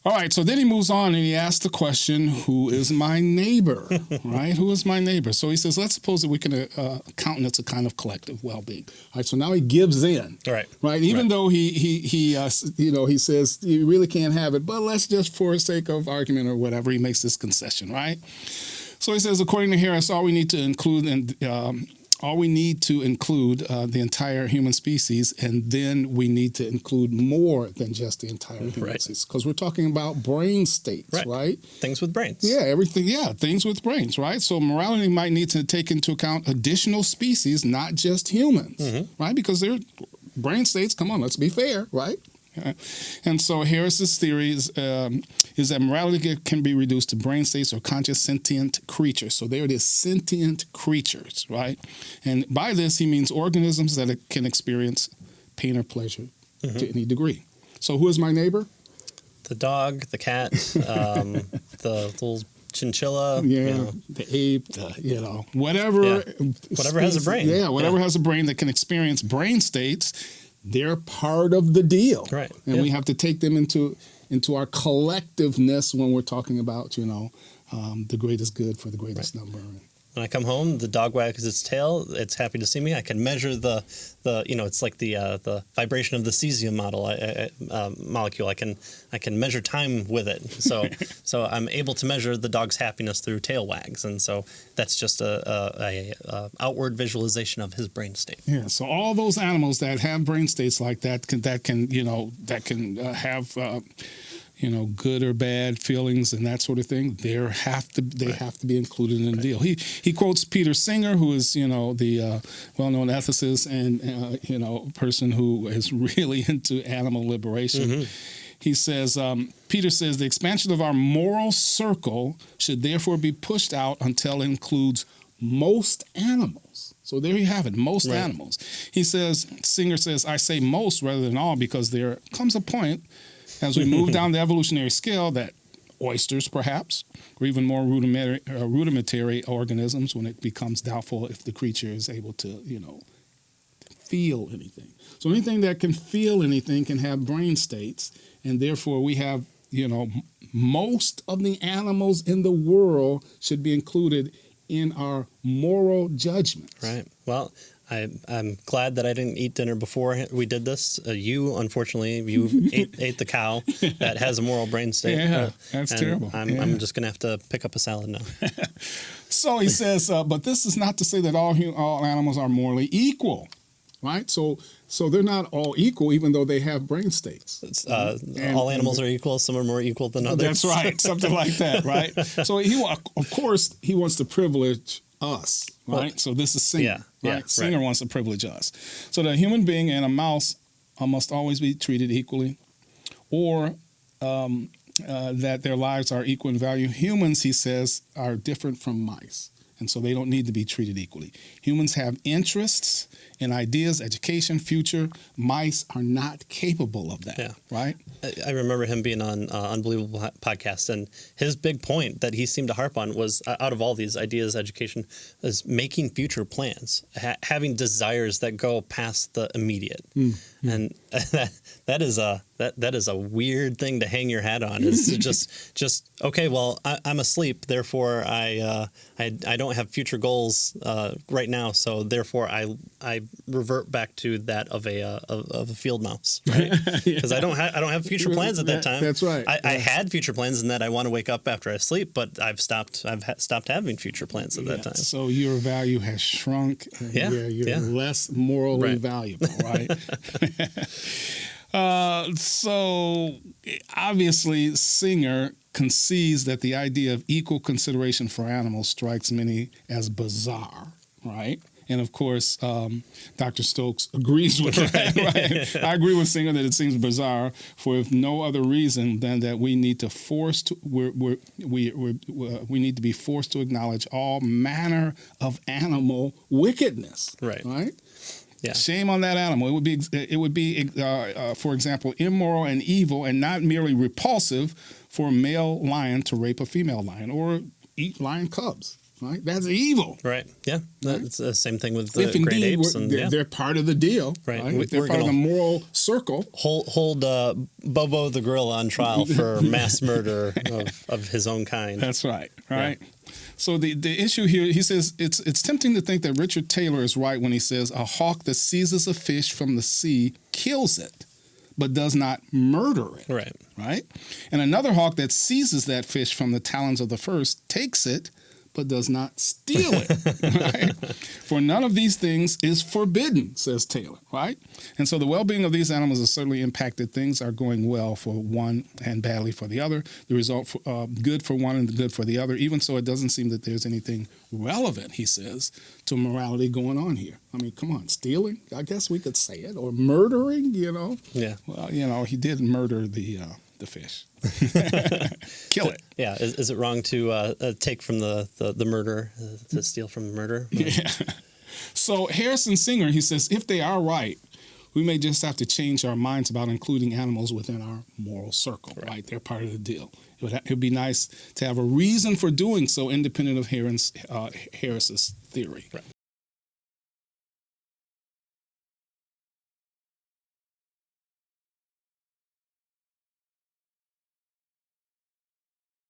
All right, so then he moves on and he asks the question, who is my neighbor, right? Who is my neighbor? So he says, let's suppose that we can countenance a kind of collective well-being. All right, so now he gives in, right? Even though he says you really can't have it, but let's just, for the sake of argument or whatever, he makes this concession, right? So he says, according to Harris, all we need to include the entire human species, and then we need to include more than just the entire human species, because we're talking about brain states, right? Things with brains. Yeah, everything. Yeah, things with brains, right? So morality might need to take into account additional species, not just humans, right? Because they're brain states. Come on, let's be fair, right? And so Harris's theory is that morality can be reduced to brain states or conscious sentient creatures. So there it is, sentient creatures, right? And by this, he means organisms that can experience pain or pleasure to any degree. So who is my neighbor? The dog, the cat, the little chinchilla, the ape, whatever has a brain. Yeah, whatever has a brain that can experience brain states. They're part of the deal, right? And we have to take them into our collectiveness when we're talking about, the greatest good for the greatest number. When I come home, the dog wags its tail. It's happy to see me. I can measure the it's like the vibration of the cesium molecule. I can measure time with it. So I'm able to measure the dog's happiness through tail wags, and so that's just a outward visualization of his brain state. Yeah. So all those animals that have brain states like that can have good or bad feelings and that sort of thing. They have to be included in the deal. He quotes Peter Singer, who is the well-known ethicist and person who is really into animal liberation. He says, Peter says, the expansion of our moral circle should therefore be pushed out until it includes most animals. So there you have it, most animals. He says, Singer says, I say most rather than all because there comes a point as we move down the evolutionary scale that oysters, perhaps, or even more rudimentary organisms, when it becomes doubtful if the creature is able to, feel anything. So anything that can feel anything can have brain states, and therefore we have, most of the animals in the world should be included in our moral judgments. Right. Well, I'm glad that I didn't eat dinner before we did this. You, unfortunately, ate the cow that has a moral brain state. Yeah, that's terrible. I'm just going to have to pick up a salad now. So he says, but this is not to say that all animals are morally equal, right? So they're not all equal, even though they have brain states. All animals are equal. Some are more equal than others. That's right. Something like that, right? So of course, he wants to privilege us, right? Well, so this is Singer, right? Singer wants to privilege us. So the human being and a mouse must always be treated equally, or that their lives are equal in value. Humans, he says, are different from mice, and so they don't need to be treated equally. Humans have interests in ideas, education, future. Mice are not capable of that, right? I remember him being on Unbelievable podcast, and his big point that he seemed to harp on was, out of all these ideas, education, is making future plans, having desires that go past the immediate. And that is a weird thing to hang your hat on. Is just okay. Well, I'm asleep, therefore I don't have future goals right now, so therefore I revert back to that of a field mouse, right? Because I don't have future plans at that time. That's right. I had future plans in that I want to wake up after I sleep, but I've stopped having future plans at that time. So your value has shrunk. You're less morally valuable, right? So obviously Singer concedes that the idea of equal consideration for animals strikes many as bizarre, right? And of course, Dr. Stokes agrees with that. Right? I agree with Singer that it seems bizarre, for if no other reason than that we need to we need to be forced to acknowledge all manner of animal wickedness. Right. Yeah. Shame on that animal. It would be, for example, immoral and evil, and not merely repulsive for a male lion to rape a female lion or eat lion cubs. right? That's evil. Right. Yeah. It's the same thing with If the great indeed apes. And they're part of the deal, Right. right? They're We're part of the gonna moral circle. hold Bobo the gorilla on trial for mass murder of his own kind. That's right. Right. Yeah. So the issue here, he says, it's tempting to think that Richard Taylor is right when he says a hawk that seizes a fish from the sea kills it, but does not murder it. Right. Right? And another hawk that seizes that fish from the talons of the first takes it, but does not steal it. Right? For none of these things is forbidden, says Taylor. Right? And so the well-being of these animals is certainly impacted. Things are going well for one and badly for the other. The result, good for one and good for the other. Even so, it doesn't seem that there's anything relevant, he says, to morality going on here. I mean, come on, stealing? I guess we could say it. Or murdering, Yeah. Well, he did murder the fish. Kill it. Yeah. Is it wrong to take from the murder, to steal from the murder? Yeah. So Harrison Singer, he says, if they are right, we may just have to change our minds about including animals within our moral circle, right? They're part of the deal. It would be nice to have a reason for doing so independent of Harris's theory. Right.